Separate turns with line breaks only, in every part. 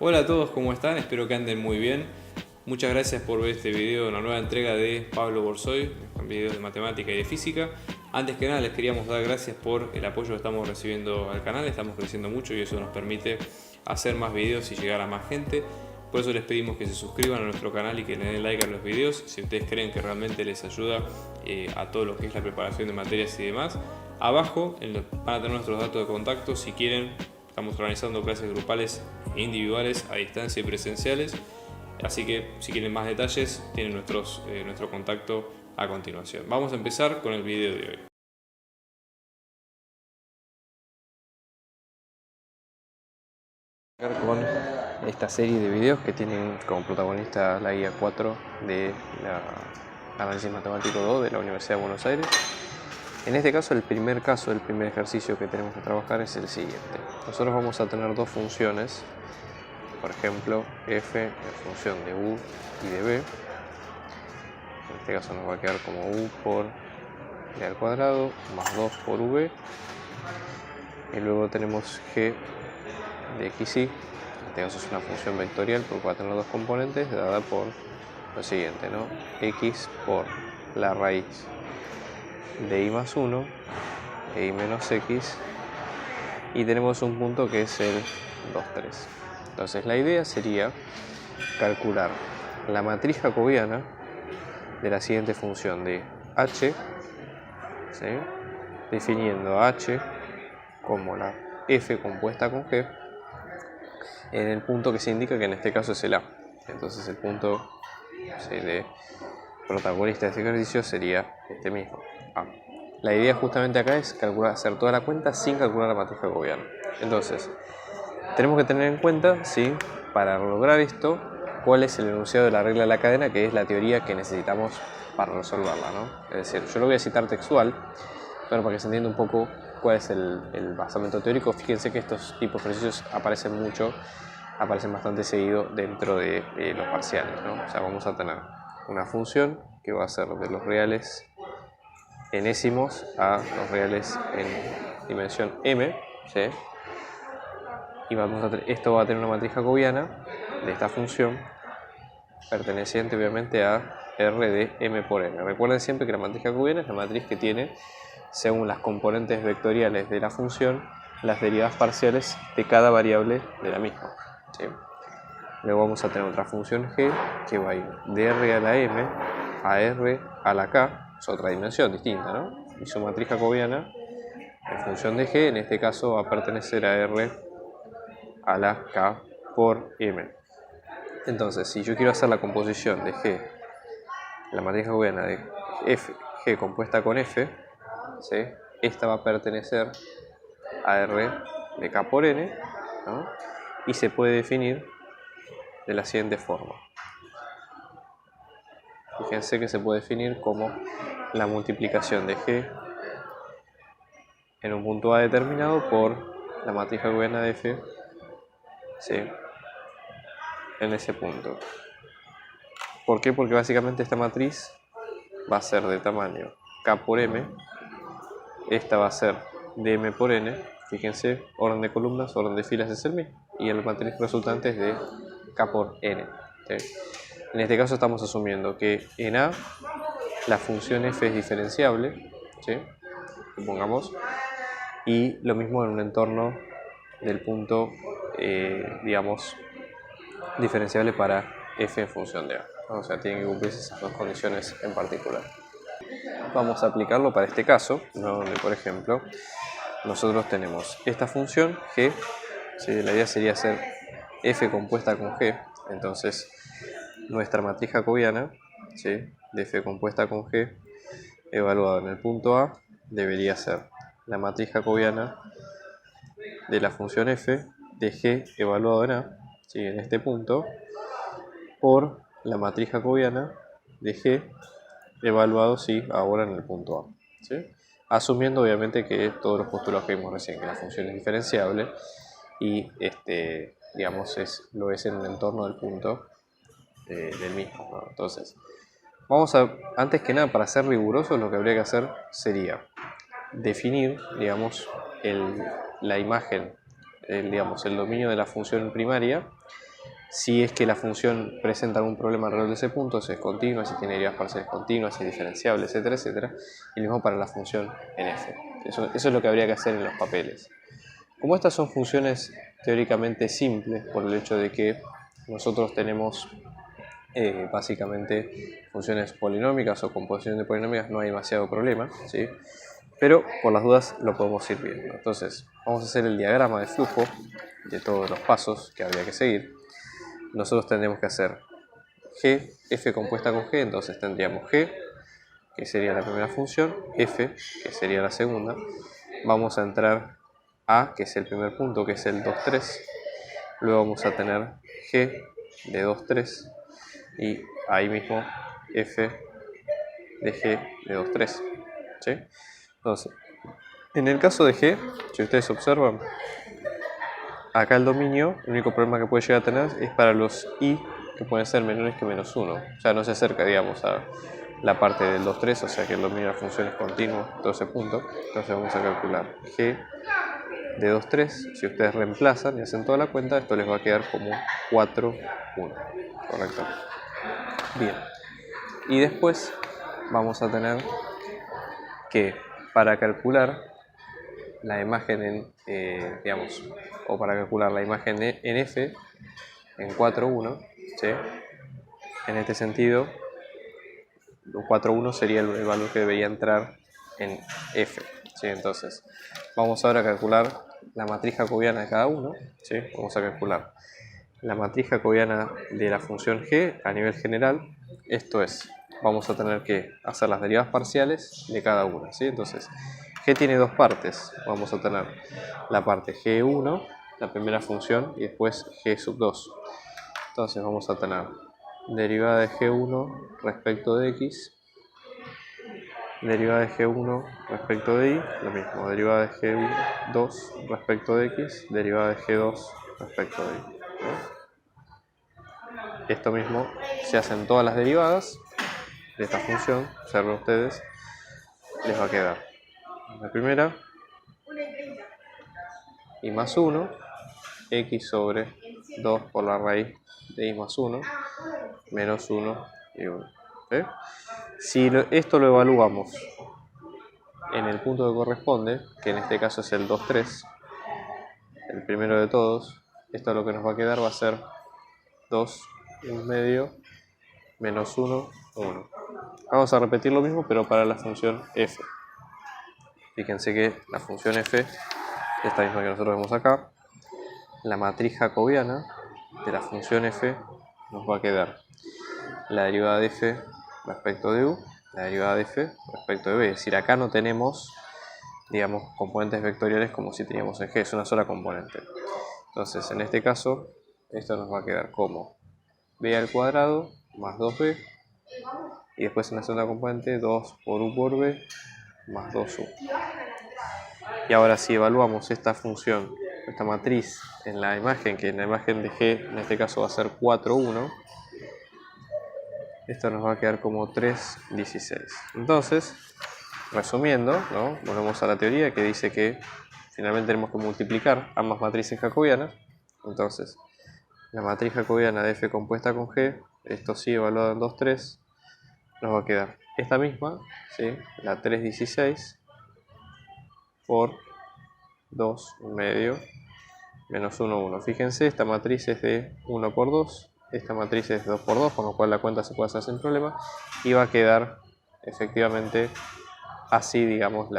Hola a todos, ¿cómo están? Espero que anden muy bien. Muchas gracias por ver este video, una nueva entrega de Pablo Borsoy, con videos de matemática y de física. Antes que nada les queríamos dar gracias por el apoyo que estamos recibiendo al canal, estamos creciendo mucho y eso nos permite hacer más videos y llegar a más gente. Por eso les pedimos que se suscriban a nuestro canal y que le den like a los videos si ustedes creen que realmente les ayuda a todo lo que es la preparación de materias y demás. Abajo van a tener nuestros datos de contacto si quieren. Estamos organizando clases grupales e individuales a distancia y presenciales. Así que si quieren más detalles tienen nuestro contacto a continuación. Vamos a empezar con el video de hoy.
Con esta serie de videos que tienen como protagonista la guía 4 de la Análisis Matemático 2 de la Universidad de Buenos Aires. En este caso, el primer ejercicio que tenemos que trabajar es el siguiente. Nosotros vamos a tener dos funciones, por ejemplo, f en función de u y de b. En este caso nos va a quedar como u por b al cuadrado más 2 por v. Y luego tenemos g de x, y en este caso es una función vectorial porque va a tener dos componentes dada por lo siguiente, ¿no? X por la raíz de y más 1 e y menos x, y tenemos un punto que es el 2, 3. Entonces la idea sería calcular la matriz jacobiana de la siguiente función de h, ¿sí? Definiendo a h como la f compuesta con g en el punto que se indica, que en este caso es el A. Entonces el punto, ¿sí?, de protagonista de este ejercicio sería este mismo, A. La idea justamente acá es hacer toda la cuenta sin calcular la matriz jacobiana. Entonces, tenemos que tener en cuenta, ¿sí?, para lograr esto, cuál es el enunciado de la regla de la cadena, que es la teoría que necesitamos para resolverla, ¿no? Es decir, yo lo voy a citar textual, pero para que se entienda un poco cuál es el basamento teórico. Fíjense que estos tipos de ejercicios aparecen bastante seguido dentro de los parciales, ¿no? O sea, vamos a tener una función que va a ser de los reales enésimos a los reales en dimensión m, ¿sí? Y esto va a tener una matriz jacobiana de esta función perteneciente obviamente a R de m por n. Recuerden siempre que la matriz jacobiana es la matriz que tiene, según las componentes vectoriales de la función, las derivadas parciales de cada variable de la misma, ¿sí? Luego vamos a tener otra función g que va a ir de r a la m a r a la k, es otra dimensión distinta, ¿no? Y su matriz jacobiana en función de g, en este caso va a pertenecer a r a la k por m. Entonces, si yo quiero hacer la composición de g, la matriz jacobiana de g compuesta con f, ¿sí?, esta va a pertenecer a r de k por n, ¿no? Y se puede definir de la siguiente forma. Fíjense que se puede definir como la multiplicación de g en un punto A determinado por la matriz jacobiana de f, ¿sí?, en ese punto. ¿Por qué? Porque básicamente esta matriz va a ser de tamaño k por m, esta va a ser de m por n, fíjense, orden de columnas, orden de filas es el mismo, y el matriz resultante es de k por n, ¿sí? En este caso estamos asumiendo que en A la función f es diferenciable, ¿sí?, supongamos, y lo mismo en un entorno del punto, digamos, diferenciable para f en función de A, ¿no? O sea, tienen que cumplirse esas dos condiciones en particular. Vamos a aplicarlo para este caso, ¿no?, donde, por ejemplo, nosotros tenemos esta función g, ¿sí? La idea sería hacer f compuesta con g, entonces nuestra matriz jacobiana, ¿sí?, de f compuesta con g evaluado en el punto A debería ser la matriz jacobiana de la función f de g evaluado en A, ¿sí?, en este punto, por la matriz jacobiana de g evaluado, sí, ahora en el punto A, ¿sí?, asumiendo obviamente que todos los postulados que vimos recién, que la función es diferenciable y digamos lo es en el entorno del punto del mismo, ¿no? Entonces, antes que nada, para ser rigurosos, lo que habría que hacer sería definir, digamos, la imagen, digamos, el dominio de la función primaria Si es que la función presenta algún problema alrededor de ese punto, si es continua, si tiene derivadas parciales continuas, si es diferenciable, etcétera, etcétera. Y lo mismo para la función en f. Eso es lo que habría que hacer en los papeles. Como estas son funciones teóricamente simples, por el hecho de que nosotros tenemos básicamente funciones polinómicas o composición de polinómicas, no hay demasiado problema, ¿sí? Pero por las dudas lo podemos ir viendo. Entonces vamos a hacer el diagrama de flujo de todos los pasos que habría que seguir. Nosotros tendremos que hacer g, f compuesta con g, entonces tendríamos g, que sería la primera función, f, que sería la segunda. Vamos a entrar a, que es el primer punto, que es el 2, 3. Luego vamos a tener g de 2, 3. Y ahí mismo f de g de 2, 3. ¿Sí? Entonces, en el caso de g, si ustedes observan, acá el dominio, el único problema que puede llegar a tener es para los i que pueden ser menores que menos 1. O sea, no se acerca, digamos, a la parte del 2, 3, o sea que el dominio de la función es continuo, todo ese punto. Entonces vamos a calcular g de 2, 3. Si ustedes reemplazan y hacen toda la cuenta, esto les va a quedar como 4, 1. Correcto. Bien. Y después vamos a tener que para calcular la imagen en, digamos, o para calcular la imagen en f, en 4, 1, ¿sí? En este sentido, 4, 1 sería el valor que debería entrar en f, ¿sí? Entonces, vamos ahora a calcular la matriz jacobiana de cada uno, ¿sí? Vamos a calcular la matriz jacobiana de la función g a nivel general. Esto es, vamos a tener que hacer las derivadas parciales de cada una, ¿sí? Entonces, g tiene dos partes. Vamos a tener la parte g1, la primera función, y después g sub 2. Entonces vamos a tener derivada de g1 respecto de x, derivada de g1 respecto de y, lo mismo, derivada de g2 respecto de x, derivada de g2 respecto de y, ¿no? Esto mismo se hacen todas las derivadas de esta función, observen ustedes, les va a quedar la primera, y más 1, x sobre 2 por la raíz de y más 1, menos 1 y 1. ¿Sí? Si esto lo evaluamos en el punto que corresponde, que en este caso es el 2, 3, el primero de todos, esto lo que nos va a quedar va a ser 2, 1 medio, menos 1, 1. Vamos a repetir lo mismo, pero para la función f. Fíjense que la función f, esta misma que nosotros vemos acá, la matriz jacobiana de la función f nos va a quedar la derivada de f respecto de u, la derivada de f respecto de b. Es decir, acá no tenemos, digamos, componentes vectoriales como si teníamos en g, es una sola componente. Entonces, en este caso, esto nos va a quedar como b al cuadrado más 2b, y después en la segunda componente 2 por u por b más 2u. Y ahora si evaluamos esta función, esta matriz en la imagen, que en la imagen de g en este caso va a ser 4, 1, esto nos va a quedar como 3, 16. Entonces, resumiendo, ¿no? Volvemos a la teoría que dice que finalmente tenemos que multiplicar ambas matrices jacobianas. Entonces, la matriz jacobiana de f compuesta con g, esto sí evaluado en 2, 3, nos va a quedar esta misma, ¿sí? La 3, 16 por 2, 1 medio, menos 1, 1. Fíjense, esta matriz es de 1 por 2, esta matriz es de 2 por 2, con lo cual la cuenta se puede hacer sin problema, y va a quedar efectivamente así, digamos,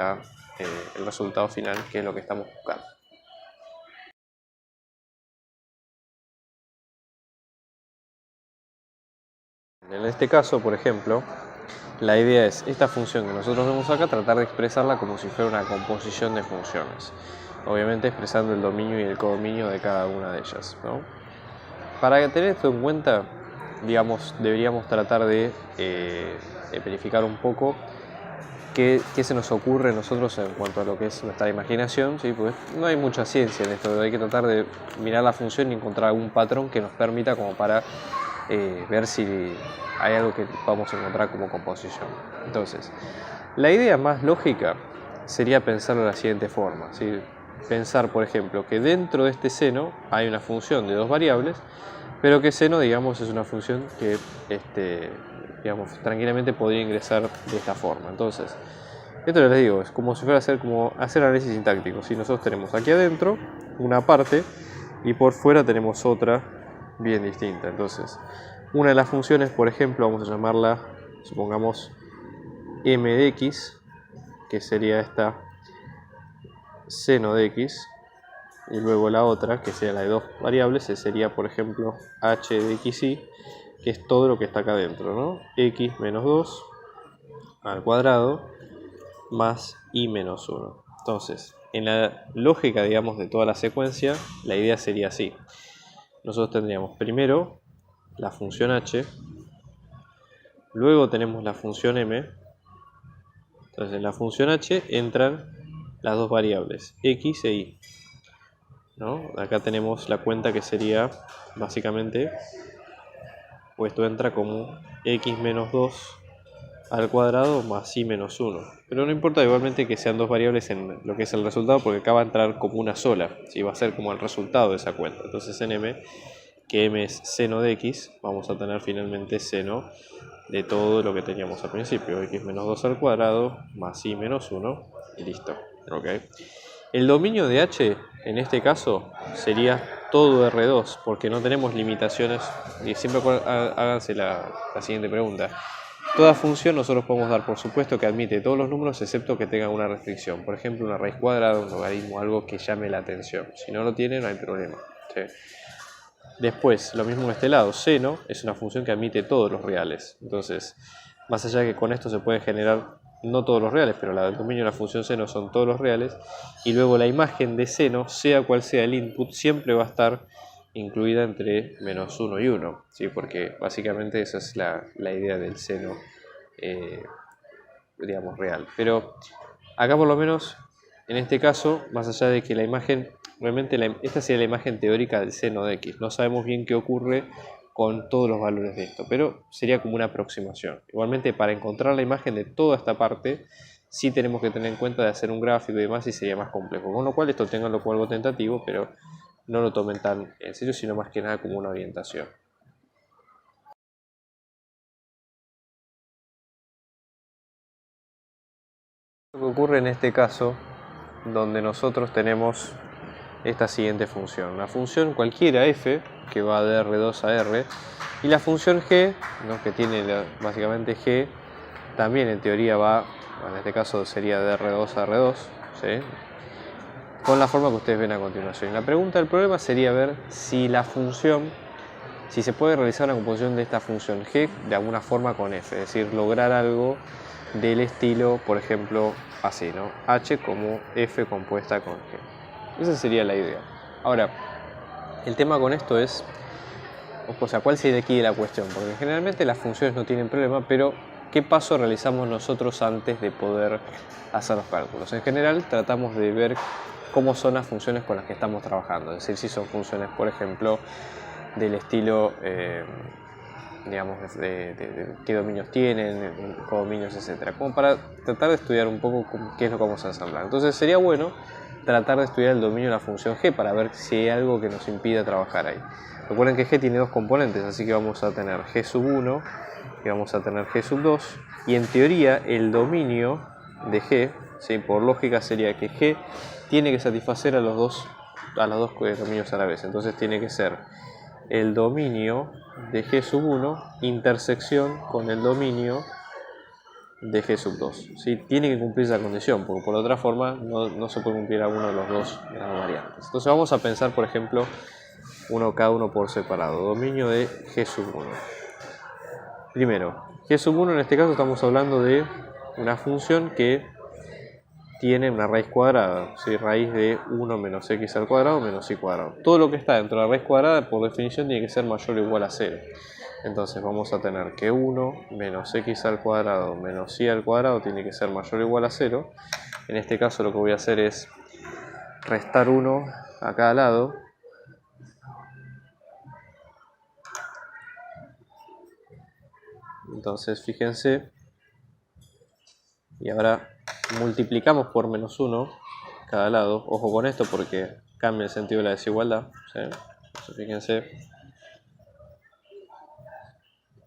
el resultado final, que es lo que estamos buscando. En este caso, por ejemplo, la idea es esta función que nosotros vemos acá, tratar de expresarla como si fuera una composición de funciones. Obviamente expresando el dominio y el codominio de cada una de ellas, ¿no? Para tener esto en cuenta, digamos, deberíamos tratar de verificar un poco qué se nos ocurre a nosotros en cuanto a lo que es nuestra imaginación, ¿sí? Pues no hay mucha ciencia en esto, hay que tratar de mirar la función y encontrar algún patrón que nos permita como para ver si hay algo que vamos a encontrar como composición. Entonces, la idea más lógica sería pensarlo de la siguiente forma, ¿sí? Pensar, por ejemplo, que dentro de este seno hay una función de dos variables pero que seno, digamos, es una función que digamos, tranquilamente podría ingresar de esta forma. Entonces, esto les digo, es como si fuera hacer análisis sintáctico. Si nosotros tenemos aquí adentro una parte y por fuera tenemos otra bien distinta. Entonces, una de las funciones, por ejemplo, vamos a llamarla, supongamos, m de x, que sería esta seno de x, y luego la otra, que sería la de dos variables, sería, por ejemplo, h de xy, que es todo lo que está acá adentro, ¿no? X menos 2 al cuadrado más y menos 1. Entonces, en la lógica, digamos, de toda la secuencia, la idea sería así. Nosotros tendríamos primero la función h, luego tenemos la función m. Entonces, en la función h entran las dos variables, x e y, ¿no? Acá tenemos la cuenta que sería, básicamente, pues esto entra como x menos 2 al cuadrado más y menos 1. Pero no importa igualmente que sean dos variables en lo que es el resultado, porque acá va a entrar como una sola, ¿sí? Va a ser como el resultado de esa cuenta. Entonces en m, que m es seno de x, vamos a tener finalmente seno de todo lo que teníamos al principio, x menos 2 al cuadrado más y menos 1, y listo. ¿Okay? El dominio de h, en este caso, sería todo R2, porque no tenemos limitaciones, y siempre háganse la siguiente pregunta. Toda función nosotros podemos dar por supuesto que admite todos los números excepto que tenga una restricción. Por ejemplo, una raíz cuadrada, un logaritmo, algo que llame la atención. Si no lo tiene, no hay problema. ¿Sí? Después, lo mismo en este lado. Seno es una función que admite todos los reales. Entonces, más allá de que con esto se pueden generar no todos los reales, pero el dominio de la función seno son todos los reales. Y luego la imagen de seno, sea cual sea el input, siempre va a estar incluida entre menos 1 y 1, ¿sí? Porque básicamente esa es la idea del seno, digamos, real. Pero acá por lo menos, en este caso, más allá de que la imagen, realmente esta sería la imagen teórica del seno de x, no sabemos bien qué ocurre con todos los valores de esto, pero sería como una aproximación. Igualmente, para encontrar la imagen de toda esta parte, sí tenemos que tener en cuenta de hacer un gráfico y demás, y sería más complejo. Con lo cual, esto tenganlo como algo tentativo, pero no lo tomen tan en serio, sino más que nada como una orientación. Lo que ocurre en este caso, donde nosotros tenemos esta siguiente función, una función cualquiera f, que va de R2 a R, y la función g, ¿no? Que tiene básicamente g, también en teoría va, en este caso sería de R2 a R2, ¿sí? Con la forma que ustedes ven a continuación. La pregunta del problema sería ver si la función, si se puede realizar una composición de esta función g de alguna forma con f, es decir, lograr algo del estilo, por ejemplo, así, ¿no? H como f compuesta con g. Esa sería la idea. Ahora, el tema con esto es, o sea, ¿cuál sería aquí la cuestión? Porque generalmente las funciones no tienen problema, pero ¿qué paso realizamos nosotros antes de poder hacer los cálculos? En general, tratamos de ver cómo son las funciones con las que estamos trabajando. Es decir, si son funciones, por ejemplo, del estilo, digamos, de qué dominios tienen, codominios, etc. Como para tratar de estudiar un poco qué es lo que vamos a ensamblar. Entonces sería bueno tratar de estudiar el dominio de la función g para ver si hay algo que nos impida trabajar ahí. Recuerden que g tiene dos componentes, así que vamos a tener g sub 1 y vamos a tener g sub 2. Y en teoría el dominio de g, ¿sí? Por lógica sería que g tiene que satisfacer a los dos dominios a la vez. Entonces tiene que ser el dominio de g sub 1 intersección con el dominio de g sub 2. ¿Sí? Tiene que cumplir esa condición, porque por otra forma no se puede cumplir alguno de los dos variantes. Entonces vamos a pensar, por ejemplo, cada uno por separado. Dominio de g sub 1. Primero, g sub 1 en este caso estamos hablando de una función que tiene una raíz cuadrada, ¿sí? Raíz de 1 menos x al cuadrado menos y cuadrado. Todo lo que está dentro de la raíz cuadrada, por definición, tiene que ser mayor o igual a 0. Entonces vamos a tener que 1 menos x al cuadrado menos y al cuadrado tiene que ser mayor o igual a 0. En este caso lo que voy a hacer es restar 1 a cada lado. Entonces fíjense, y ahora multiplicamos por menos 1 cada lado. Ojo con esto porque cambia el sentido de la desigualdad, ¿sí? Entonces fíjense,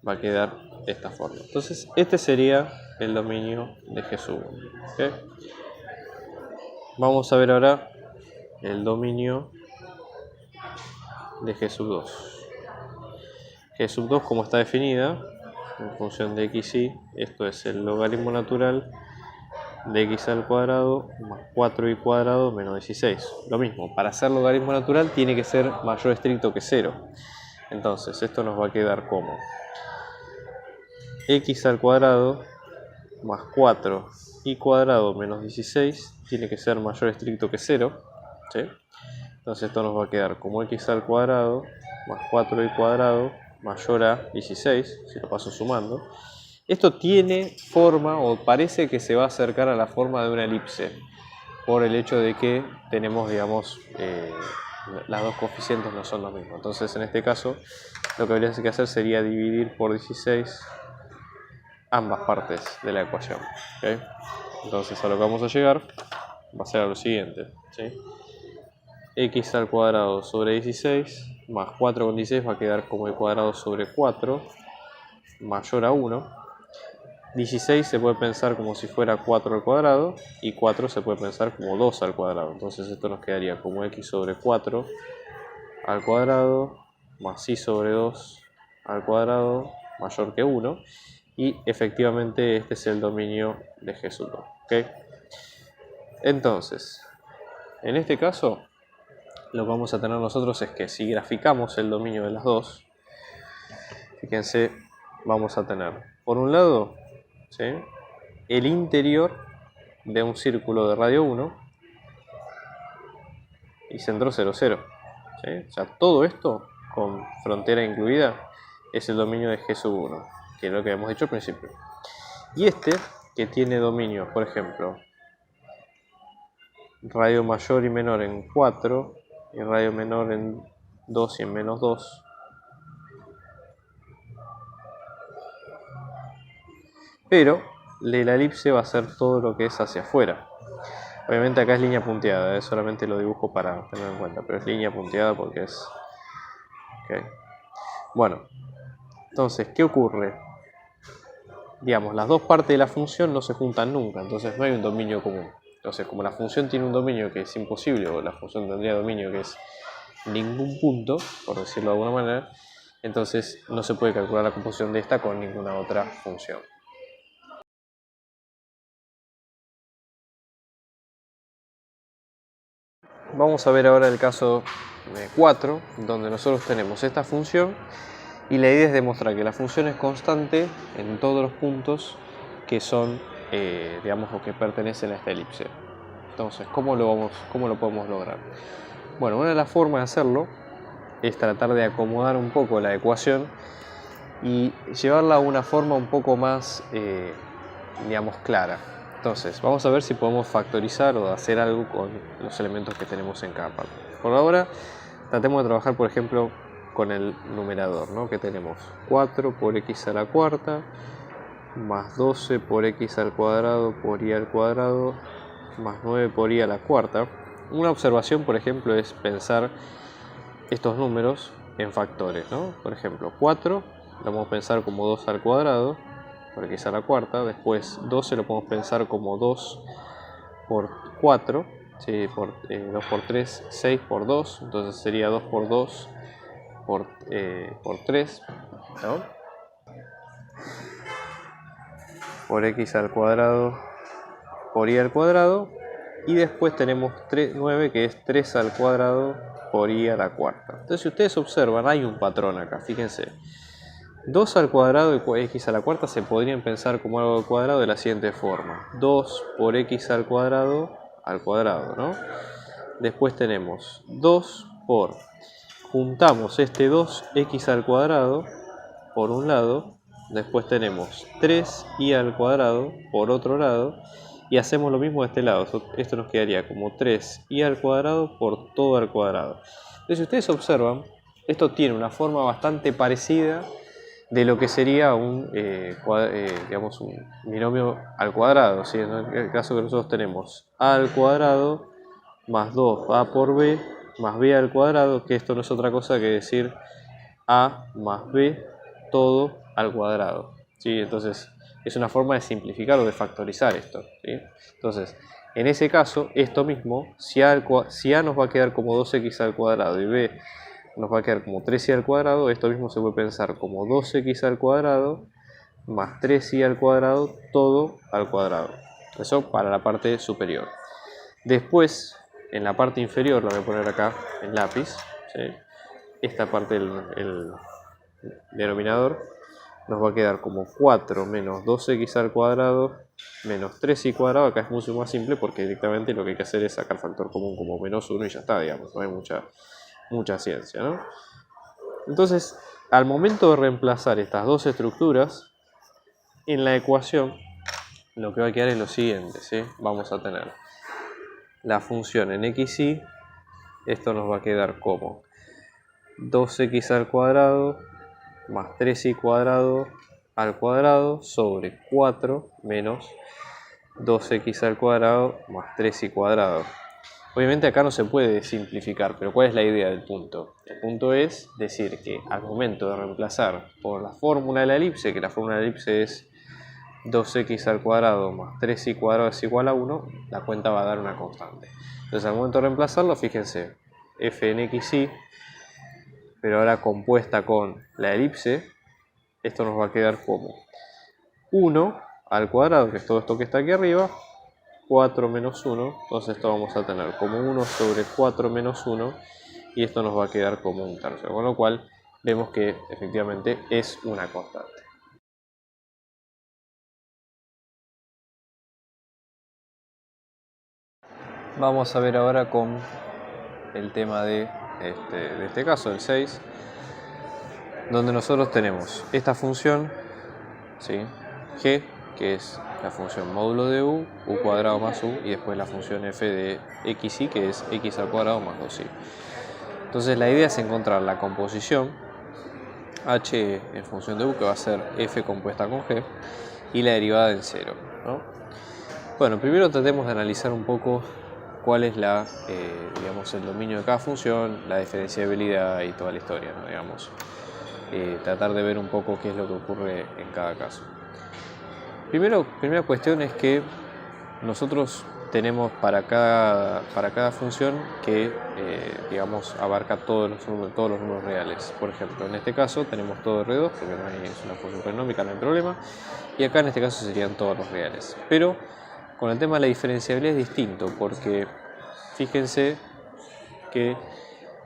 va a quedar de esta forma. Entonces este sería el dominio de G sub 1. ¿Okay? Vamos a ver ahora el dominio de G sub 2. G sub 2, como está definida, en función de x y, esto es el logaritmo natural de x al cuadrado más 4y cuadrado menos 16. Lo mismo, para ser logaritmo natural tiene que ser mayor estricto que 0. Entonces esto nos va a quedar como x al cuadrado más 4y cuadrado menos 16 tiene que ser mayor estricto que 0. ¿Sí? Entonces esto nos va a quedar como x al cuadrado más 4y cuadrado mayor a 16, si lo paso sumando. Esto tiene forma, o parece que se va a acercar a la forma de una elipse, por el hecho de que tenemos, digamos, las dos coeficientes no son los mismos. Entonces en este caso lo que habría que hacer sería dividir por 16 ambas partes de la ecuación. ¿Okay? Entonces a lo que vamos a llegar va a ser a lo siguiente, ¿sí? X al cuadrado sobre 16 más 4 con 16 va a quedar como y cuadrado sobre 4 mayor a 1. 16 se puede pensar como si fuera 4 al cuadrado y 4 se puede pensar como 2 al cuadrado. Entonces esto nos quedaría como x sobre 4 al cuadrado más y sobre 2 al cuadrado mayor que 1. Y efectivamente este es el dominio de G sub 2. ¿Okay? Entonces, en este caso, lo que vamos a tener nosotros es que si graficamos el dominio de las dos, fíjense, vamos a tener, por un lado, ¿sí?, el interior de un círculo de radio 1 y centro 0, 0. ¿Sí? O sea, todo esto, con frontera incluida, es el dominio de G sub 1, que es lo que habíamos dicho al principio. Y este, que tiene dominio, por ejemplo, radio mayor y menor en 4, y radio menor en 2 y en menos 2. Pero la elipse va a ser todo lo que es hacia afuera. Obviamente acá es línea punteada, solamente lo dibujo para tener en cuenta, pero es línea punteada porque es... Okay. Bueno, entonces, ¿qué ocurre? Digamos, las dos partes de la función no se juntan nunca, entonces no hay un dominio común. Entonces, como la función tiene un dominio que es imposible, o la función tendría dominio que es ningún punto, por decirlo de alguna manera, entonces no se puede calcular la composición de esta con ninguna otra función. Vamos a ver ahora el caso 4, donde nosotros tenemos esta función y la idea es demostrar que la función es constante en todos los puntos que son, digamos, o que pertenecen a esta elipse. Entonces, ¿cómo lo podemos lograr? Bueno, una de las formas de hacerlo es tratar de acomodar un poco la ecuación y llevarla a una forma un poco más, digamos, clara. Entonces, vamos a ver si podemos factorizar o hacer algo con los elementos que tenemos en cada parte. Por ahora, tratemos de trabajar, por ejemplo, con el numerador, ¿no? Que tenemos 4 por x a la cuarta, más 12 por x al cuadrado por y al cuadrado, más 9 por y a la cuarta. Una observación, por ejemplo, es pensar estos números en factores, ¿no? Por ejemplo, 4 lo podemos pensar como 2 al cuadrado por x a la cuarta. Después 12 lo podemos pensar como 2 por 4, ¿sí? 2 por 3, 6 por 2, entonces sería 2 por 2 por 3, ¿no? Por x al cuadrado por y al cuadrado. Y después tenemos 9, que es 3 al cuadrado por y a la cuarta. Entonces, si ustedes observan, hay un patrón acá, fíjense. 2 al cuadrado y x a la cuarta se podrían pensar como algo al cuadrado de la siguiente forma. 2 por x al cuadrado, ¿no? Después tenemos 2 por... Juntamos este 2x al cuadrado por un lado. Después tenemos 3y al cuadrado por otro lado. Y hacemos lo mismo de este lado. Esto nos quedaría como 3y al cuadrado por todo al cuadrado. Entonces, si ustedes observan, esto tiene una forma bastante parecida de lo que sería digamos, un binomio al cuadrado, ¿sí? En el caso que nosotros tenemos a al cuadrado más 2a por b más b al cuadrado, que esto no es otra cosa que decir a más b todo al cuadrado, ¿sí? Entonces es una forma de simplificar o de factorizar esto, ¿sí? Entonces, en ese caso, esto mismo, si A nos va a quedar como 2x al cuadrado y B nos va a quedar como 3y al cuadrado, esto mismo se puede pensar como 2x al cuadrado más 3y al cuadrado, todo al cuadrado. Eso para la parte superior. Después, en la parte inferior, lo voy a poner acá en lápiz, ¿sí? Esta parte del denominador nos va a quedar como 4 menos 2x al cuadrado menos 3y cuadrado. Acá es mucho más simple porque directamente lo que hay que hacer es sacar factor común como menos 1 y ya está, digamos, no hay mucha ciencia, ¿no? Entonces, al momento de reemplazar estas dos estructuras en la ecuación, lo que va a quedar es lo siguiente, ¿sí? Vamos a tener la función en xy, esto nos va a quedar como 2x al cuadrado más 3y cuadrado al cuadrado sobre 4 menos 2x al cuadrado más 3y cuadrado. Obviamente acá no se puede simplificar, pero ¿cuál es la idea del punto? El punto es decir que al momento de reemplazar por la fórmula de la elipse, que la fórmula de la elipse es 2x al cuadrado más 3y cuadrado es igual a 1, la cuenta va a dar una constante. Entonces al momento de reemplazarlo, fíjense, f en xy, pero ahora compuesta con la elipse, esto nos va a quedar como 1 al cuadrado, que es todo esto que está aquí arriba, 4 menos 1, entonces esto vamos a tener como 1 sobre 4 menos 1, y esto nos va a quedar como un tercio, con lo cual vemos que efectivamente es una constante. Vamos a ver ahora con el tema de este caso, el 6, donde nosotros tenemos esta función, ¿sí? G, que es la función módulo de u cuadrado más u, y después la función f de xy, que es x al cuadrado más 2y. Entonces la idea es encontrar la composición h en función de u, que va a ser f compuesta con g, y la derivada en 0, ¿no? Bueno, primero tratemos de analizar un poco cuál es digamos, el dominio de cada función, la diferenciabilidad y toda la historia, ¿no? Digamos, tratar de ver un poco qué es lo que ocurre en cada caso. Primera cuestión es que nosotros tenemos para cada función que digamos, abarca todos los números reales. Por ejemplo, en este caso tenemos todo R2, porque es una función polinómica, no hay problema, y acá en este caso serían todos los reales. Pero con el tema de la diferenciabilidad es distinto, porque fíjense que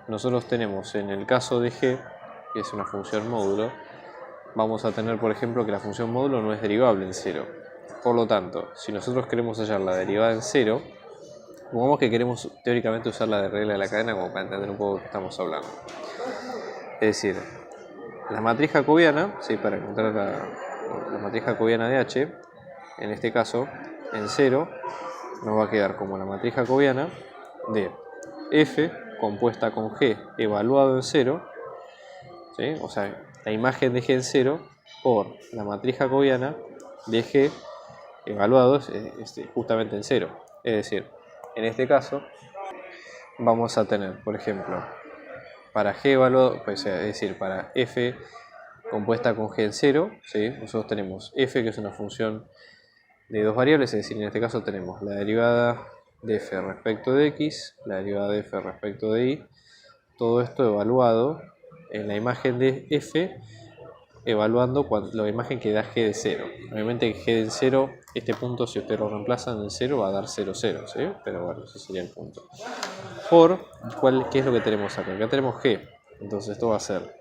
nosotros tenemos en el caso de g, que es una función módulo, vamos a tener, por ejemplo, que la función módulo no es derivable en 0. Por lo tanto, si nosotros queremos hallar la derivada en 0, supongamos que queremos teóricamente usar la regla de la cadena como para entender un poco de qué estamos hablando. Es decir, la matriz jacobiana, ¿sí? Para encontrar la matriz jacobiana de H, en este caso, en 0, nos va a quedar como la matriz jacobiana de f compuesta con g evaluado en 0, ¿sí? O sea, la imagen de g en 0 por la matriz jacobiana de g evaluado justamente en 0. Es decir, en este caso vamos a tener, por ejemplo, para g evaluado, pues, es decir, para f compuesta con g en 0, ¿sí? Nosotros tenemos f, que es una función de dos variables, es decir, en este caso tenemos la derivada de f respecto de x, la derivada de f respecto de y, todo esto evaluado en la imagen de f, evaluando la imagen que da g de 0. Obviamente g de 0, este punto, si ustedes lo reemplazan en 0, va a dar 0, 0, ¿sí? Pero bueno, ese sería el punto. ¿Qué es lo que tenemos acá? Acá tenemos g, entonces esto va a ser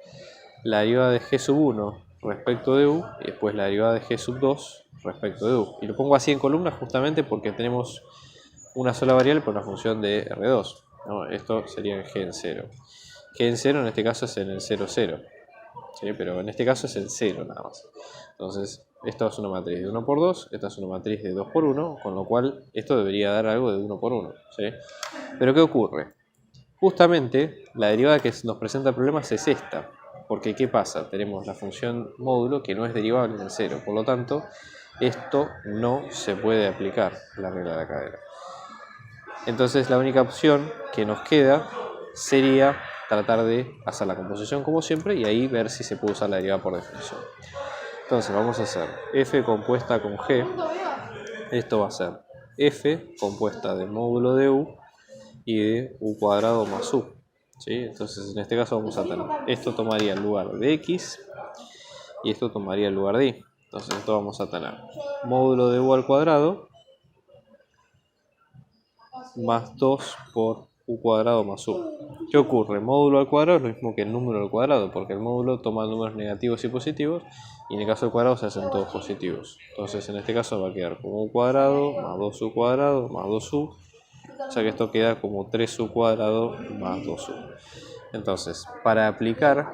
la derivada de g sub 1 respecto de u, y después la derivada de g sub 2 respecto de u. Y lo pongo así en columnas justamente porque tenemos una sola variable por una función de R2, ¿no? Esto sería en g en 0. G en 0 en este caso es en el 0, 0. ¿Sí? Pero en este caso es el 0 nada más. Entonces, esto es una matriz de 1 por 2, esta es una matriz de 2 por 1, con lo cual esto debería dar algo de 1 por 1. ¿Sí? Pero ¿qué ocurre? Justamente la derivada que nos presenta problemas es esta. Porque ¿qué pasa? Tenemos la función módulo que no es derivable en 0. Por lo tanto, esto no se puede aplicar, la regla de la cadena. Entonces la única opción que nos queda sería tratar de hacer la composición como siempre y ahí ver si se puede usar la derivada por definición. Entonces vamos a hacer f compuesta con g. Esto va a ser f compuesta del módulo de u y de u cuadrado más u. ¿Sí? Entonces en este caso vamos a tener, esto tomaría el lugar de x y esto tomaría el lugar de y. Entonces esto vamos a tener módulo de u al cuadrado más 2 por u cuadrado más u. ¿Qué ocurre? Módulo al cuadrado es lo mismo que el número al cuadrado, porque el módulo toma números negativos y positivos, y en el caso del cuadrado se hacen todos positivos. Entonces en este caso va a quedar como u cuadrado más 2u cuadrado más 2u, o sea que esto queda como 3u cuadrado más 2u. Entonces, para aplicar,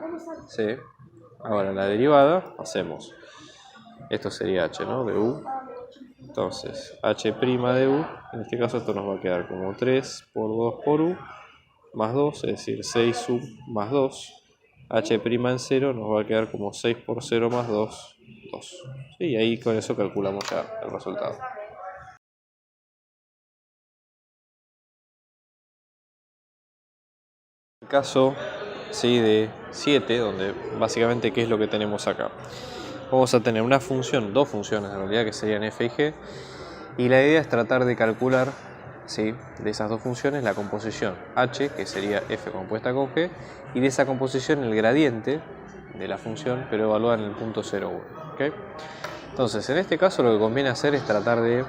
¿sí?, ahora la derivada, hacemos, esto sería h, ¿no?, de u. Entonces, h' de u, en este caso esto nos va a quedar como 3 por 2 por u, más 2, es decir, 6u más 2. h' en 0 nos va a quedar como 6 por 0 más 2, 2. ¿Sí? Y ahí con eso calculamos ya el resultado. El caso, ¿sí?, de 7, donde básicamente, ¿qué es lo que tenemos acá? Vamos a tener una función, dos funciones en realidad, que serían f y g, y la idea es tratar de calcular, ¿sí?, de esas dos funciones la composición h, que sería f compuesta con g, y de esa composición el gradiente de la función, pero evaluada en el punto 0,1. ¿Okay? Entonces, en este caso lo que conviene hacer es tratar de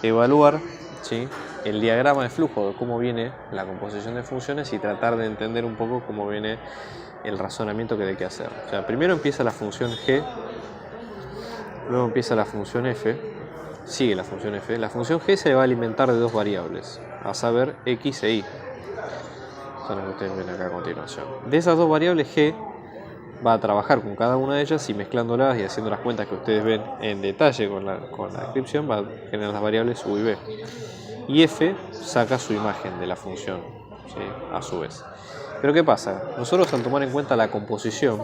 evaluar, ¿sí?, el diagrama de flujo de cómo viene la composición de funciones y tratar de entender un poco cómo viene el razonamiento que hay que hacer. O sea, primero empieza la función g, luego empieza la función f, sigue la función f. La función g se va a alimentar de dos variables, a saber x e y. Son las que ustedes ven acá a continuación. De esas dos variables, g va a trabajar con cada una de ellas y mezclándolas y haciendo las cuentas que ustedes ven en detalle con la descripción, va a generar las variables u y b. Y f saca su imagen de la función, ¿sí?, a su vez. Pero ¿qué pasa? Nosotros, al tomar en cuenta la composición,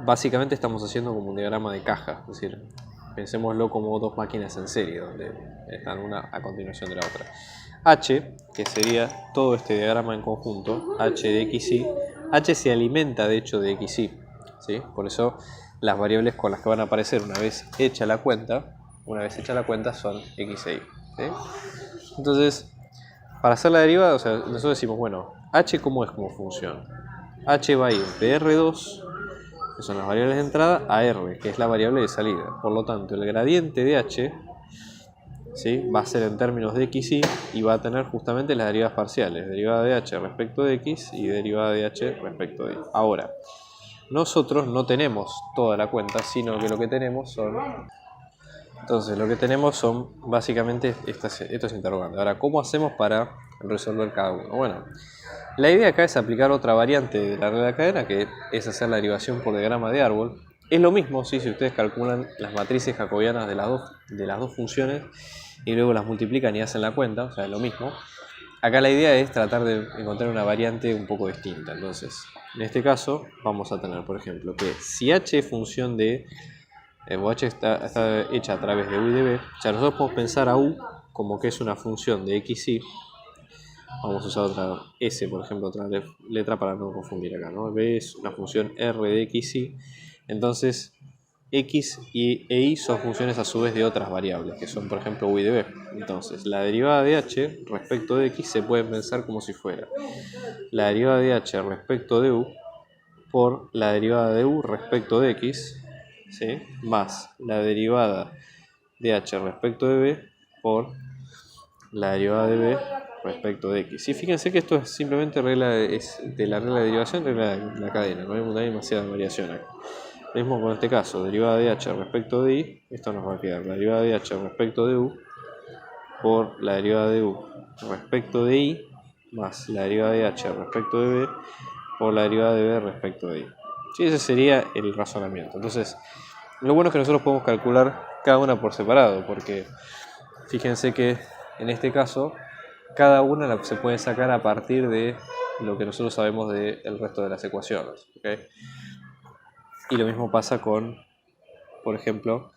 básicamente estamos haciendo como un diagrama de caja, es decir, pensémoslo como dos máquinas en serie, donde están una a continuación de la otra. H, que sería todo este diagrama en conjunto, h de x, y, h se alimenta de hecho de x, y, ¿sí? Por eso las variables con las que van a aparecer una vez hecha la cuenta son x e y. ¿Sí? Entonces, para hacer la derivada, o sea, nosotros decimos, bueno, h ¿cómo es como función? H va a ir de R2, que son las variables de entrada, a R, que es la variable de salida. Por lo tanto, el gradiente de h, ¿sí?, va a ser en términos de x, y va a tener justamente las derivadas parciales, derivada de h respecto de x y derivada de h respecto de y. Ahora, nosotros no tenemos toda la cuenta, sino que lo que tenemos son... Entonces, lo que tenemos son básicamente estos interrogantes. Ahora, ¿cómo hacemos para resolver cada uno? Bueno, la idea acá es aplicar otra variante de la regla de cadena, que es hacer la derivación por diagrama de árbol. Es lo mismo, ¿sí?, si ustedes calculan las matrices jacobianas de las dos funciones y luego las multiplican y hacen la cuenta, o sea, es lo mismo. Acá la idea es tratar de encontrar una variante un poco distinta. Entonces, en este caso, vamos a tener, por ejemplo, que si h es función de... o h está hecha a través de u y de b, o sea, nosotros podemos pensar a u como que es una función de x, y. Vamos a usar otra s, por ejemplo, otra letra para no confundir acá, ¿no? B es una función r de x, y. Entonces, x e y son funciones a su vez de otras variables, que son, por ejemplo, u y de b. Entonces, la derivada de h respecto de x se puede pensar como si fuera la derivada de h respecto de u por la derivada de u respecto de x, ¿sí?, más la derivada de h respecto de b por la derivada de b respecto de x. Y fíjense que esto es simplemente de la regla de derivación, regla de la cadena, no hay demasiada variación acá. Lo mismo con este caso, derivada de h respecto de y, esto nos va a quedar la derivada de h respecto de u por la derivada de u respecto de y más la derivada de h respecto de b por la derivada de b respecto de y. Sí, ese sería el razonamiento. Entonces, lo bueno es que nosotros podemos calcular cada una por separado, porque fíjense que en este caso cada una se puede sacar a partir de lo que nosotros sabemos del resto de las ecuaciones, ¿okay? Y lo mismo pasa con, por ejemplo,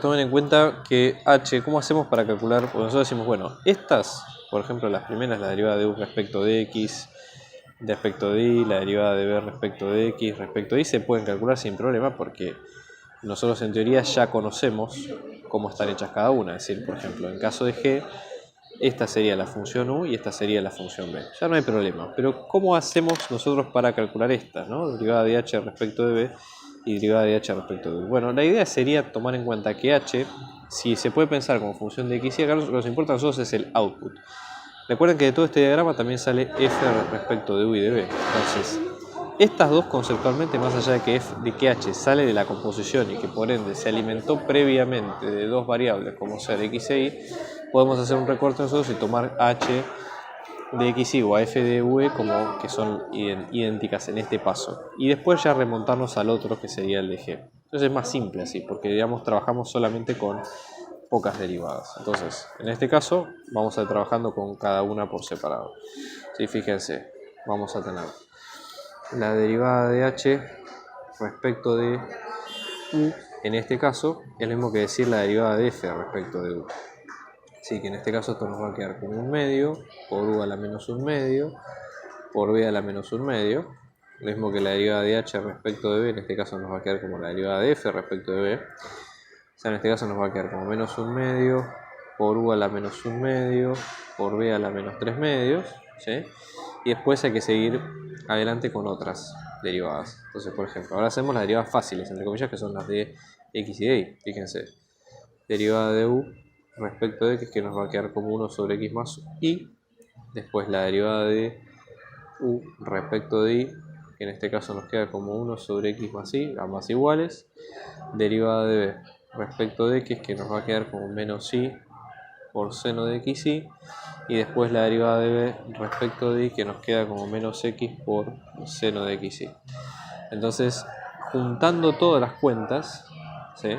tomen en cuenta que h, ¿cómo hacemos para calcular? Porque nosotros decimos, bueno, estas, por ejemplo, las primeras, la derivada de u respecto de x, respecto de y, la derivada de b respecto de x respecto de y se pueden calcular sin problema porque nosotros en teoría ya conocemos cómo están hechas cada una. Es decir, por ejemplo, en caso de g, esta sería la función u y esta sería la función b. Ya no hay problema. Pero ¿cómo hacemos nosotros para calcular esta, ¿no? Derivada de h respecto de b y derivada de h respecto de u. Bueno, la idea sería tomar en cuenta que h, si se puede pensar como función de x y acá lo que nos importa a nosotros es el output. Recuerden que de todo este diagrama también sale f respecto de u y de b. Entonces, estas dos conceptualmente, más allá de que h sale de la composición y que por ende se alimentó previamente de dos variables como ser x e y, podemos hacer un recorte nosotros y tomar h de x y o a f de u como que son idénticas en este paso. Y después ya remontarnos al otro que sería el de g. Entonces es más simple así, porque digamos trabajamos solamente con pocas derivadas. Entonces, en este caso vamos a ir trabajando con cada una por separado. Sí, fíjense, vamos a tener la derivada de h respecto de u, en este caso, es lo mismo que decir la derivada de f respecto de u. Así que en este caso esto nos va a quedar como un medio, por u a la menos un medio, por b a la menos un medio. Lo mismo que la derivada de h respecto de b, en este caso nos va a quedar como la derivada de f respecto de b. O sea, en este caso nos va a quedar como menos un medio, por u a la menos un medio, por b a la menos 3 medios, ¿sí? Y después hay que seguir adelante con otras derivadas. Entonces, por ejemplo, ahora hacemos las derivadas fáciles, entre comillas, que son las de x y de y. Fíjense, derivada de u respecto de x, que nos va a quedar como 1 sobre x más y. Después la derivada de u respecto de y, que en este caso nos queda como 1 sobre x más y, ambas iguales. Derivada de b respecto de x, que nos va a quedar como menos y por seno de x y. Y después la derivada de b respecto de y, que nos queda como menos x por seno de x y. Entonces, juntando todas las cuentas, ¿sí?,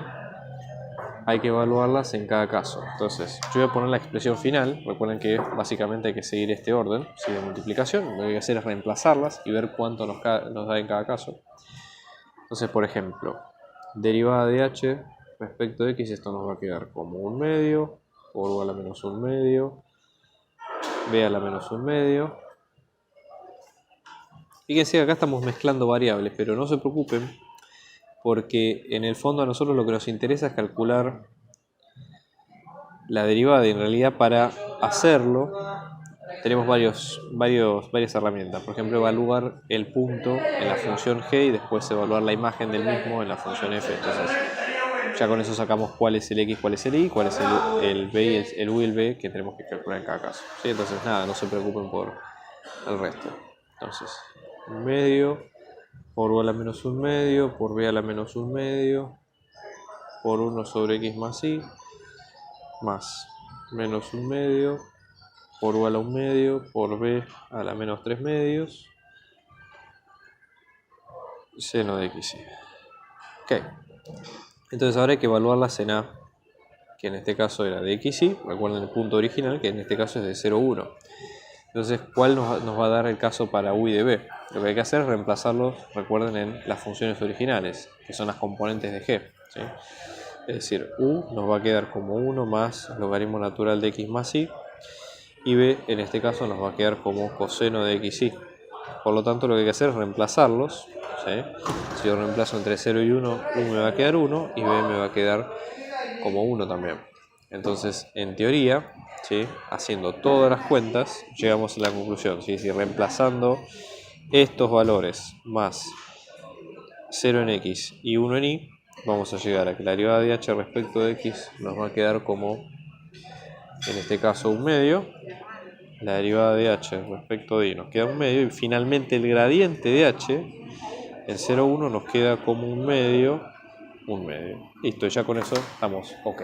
hay que evaluarlas en cada caso. Entonces, yo voy a poner la expresión final. Recuerden que básicamente hay que seguir este orden, ¿sí?, de multiplicación. Lo que hay que hacer es reemplazarlas y ver cuánto nos da en cada caso. Entonces, por ejemplo, derivada de h respecto de x, esto nos va a quedar como un medio, por u a la menos un medio, b a la menos un medio. Fíjense que acá estamos mezclando variables, pero no se preocupen, porque en el fondo a nosotros lo que nos interesa es calcular la derivada y en realidad para hacerlo tenemos varias herramientas. Por ejemplo, evaluar el punto en la función g y después evaluar la imagen del mismo en la función f. Entonces, ya con eso sacamos cuál es el x, cuál es el y, cuál es el b y el u y el b que tenemos que calcular en cada caso. ¿Sí? Entonces, nada, no se preocupen por el resto. Entonces, un medio, por u a la menos un medio, por b a la menos un medio, por 1 sobre x más y, más menos un medio, por u a la un medio, por b a la menos 3 medios, seno de x y. Ok. Entonces ahora hay que evaluarlas en a, que en este caso era de x y. Recuerden el punto original, que en este caso es de 0, 1. Entonces, ¿cuál nos va a dar el caso para u y de b? Lo que hay que hacer es reemplazarlos, recuerden, en las funciones originales, que son las componentes de g, ¿sí? Es decir, u nos va a quedar como 1 más logaritmo natural de x más y, y b en este caso nos va a quedar como coseno de x y. Por lo tanto, lo que hay que hacer es reemplazarlos, ¿sí? Si yo reemplazo entre 0 y 1, u me va a quedar 1 y b me va a quedar como 1 también. Entonces, en teoría, ¿sí?, haciendo todas las cuentas, llegamos a la conclusión, ¿sí? Si reemplazando estos valores más 0 en x y 1 en y, vamos a llegar a que la derivada de h respecto de x nos va a quedar como, en este caso, un medio. La derivada de h respecto de y nos queda un medio. Y finalmente el gradiente de h, el 0, 1, nos queda como un medio. Listo, ya con eso estamos ok.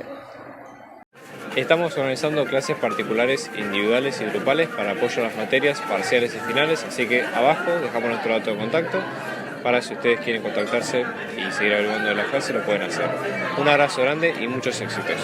Estamos organizando clases particulares, individuales y grupales para apoyo a las materias parciales y finales, así que abajo dejamos nuestro dato de contacto para si ustedes quieren contactarse y seguir averiguando de las clases lo pueden hacer. Un abrazo grande y muchos éxitos.